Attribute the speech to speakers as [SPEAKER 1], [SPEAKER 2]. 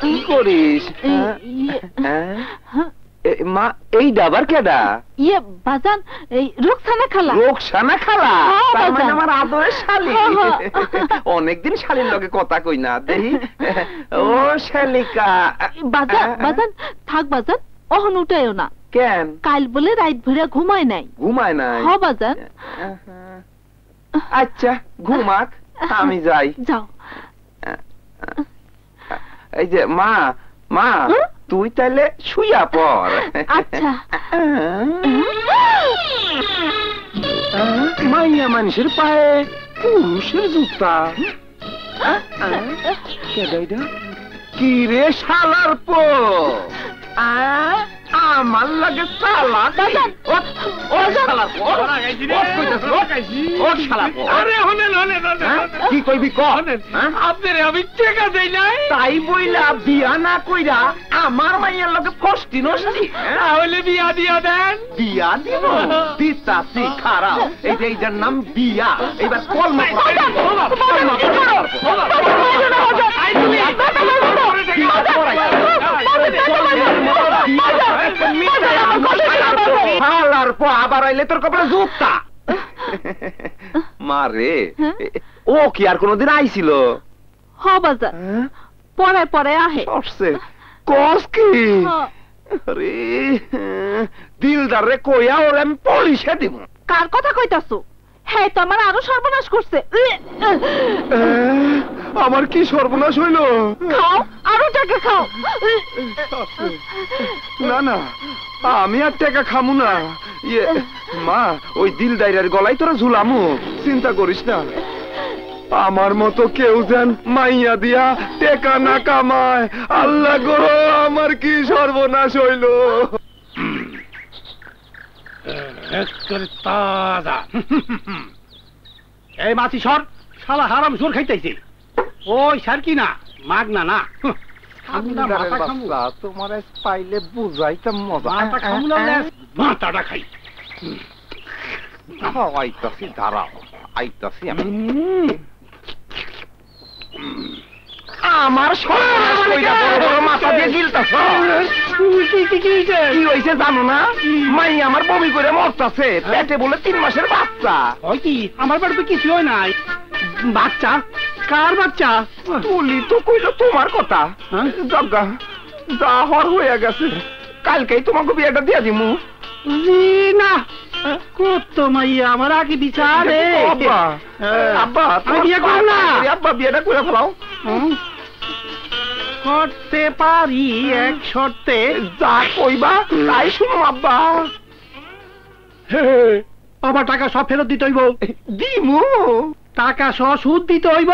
[SPEAKER 1] কি করিস মা? এই ডাবার কেডা?
[SPEAKER 2] ইয়ে বাজান, এই রোকসানা খালা।
[SPEAKER 1] রোকসানা খালা? তার মানে আমার আদরের শালি। অনেকদিন শালির লগে কথা কই না, দেখি। ও শালিকা।
[SPEAKER 2] বাজান বাজান থাক বাজান, অহন উঠাইও না।
[SPEAKER 1] কেন?
[SPEAKER 2] কাল বলে রাত ভরে ঘুমায় নাই।
[SPEAKER 1] ঘুমায় নাই?
[SPEAKER 2] হ বাজান।
[SPEAKER 1] আচ্ছা ঘুমাক, আমি যাই।
[SPEAKER 2] যাও।
[SPEAKER 1] এই যে মা, মা তুই তাহলে শুইয়া পর।
[SPEAKER 2] আচ্ছা।
[SPEAKER 1] মাইয়া মানুষের পায়ে পুরুষের জুতা। কি রে শালার পো, আমার লাগে চালা। কি কইবি আপনার? আমি টেকা দেই নাই তাই বইলা বিয়া না কইরা আমার মাইয়ার লগে ফষ্টি নষ্টি। তাহলে বিয়া দিয়া দেন। বিয়া দিব? দিতাছি খারাপ। এই যে এইটার নাম বিয়া। এবার কলমা আবার আইলে তোর কপালে জুতা। মারে ও কি আর কোনদিন আইছিল?
[SPEAKER 2] হ বাজান, পরে পরে আহে।
[SPEAKER 1] কস কি? আরে দিলদার রে কইয়া ওর আমি পুলিশে দিব।
[SPEAKER 2] কার কথা কইতাছো? হ্যাঁ তো আমার আরো সর্বনাশ করছে।
[SPEAKER 1] আমার কি সর্বনাশ হইল?
[SPEAKER 2] খাও, আরো টাকা খাও।
[SPEAKER 1] না না, আমি আর টাকা খামু না। ইয়ে মা, ওই দিলদাইরের গলায় তোরা ঝুলামু, চিন্তা করিস না। আমার মতো কেউ যেন মাইয়া দিয়া টেকা না কামায়। আল্লাহ গো, আমার কি সর্বনাশ হইল।
[SPEAKER 3] এই মাছি সর, শালা হারাম জোর খাইতেছে। ওই সার কি না মাগ না না
[SPEAKER 1] তোমার পাইলে বুঝাইতাম মজা।
[SPEAKER 3] মাথাটা খাই।
[SPEAKER 1] আইতাছি, দাঁড়াও আইতাছি আমি। আমার মাথা দিয়ে গিলতাছ। কি হয়েছে জানো না? মাই আমার বমি করে মরতাছে, পেটে বলে 3 মাসের বাচ্চা।
[SPEAKER 3] ওই কি আমার বাড়িতে কিছু হয় নাই। বাচ্চা? কার বাচ্চা?
[SPEAKER 1] তুলি তো কইলো তোমার কথা। জগা যা হর হয়ে গেছে, কালকেই তোমাকে বিয়েটা দিয়ে দিমু।
[SPEAKER 3] না কত মাইয়া আমার আগে বিচারে।
[SPEAKER 1] আব্বা আব্বা
[SPEAKER 3] আমি বিয়ে করব না।
[SPEAKER 1] আব্বা বিয়েটা করে ফেলাও।
[SPEAKER 3] করতে পারি এক শর্তে।
[SPEAKER 1] যা কইবা তাই শুনো আব্বা।
[SPEAKER 3] আমার টাকা সব ফেরত দিতে হইব।
[SPEAKER 1] দিমু?
[SPEAKER 3] টাকা সহ সুদ দিতে হইব।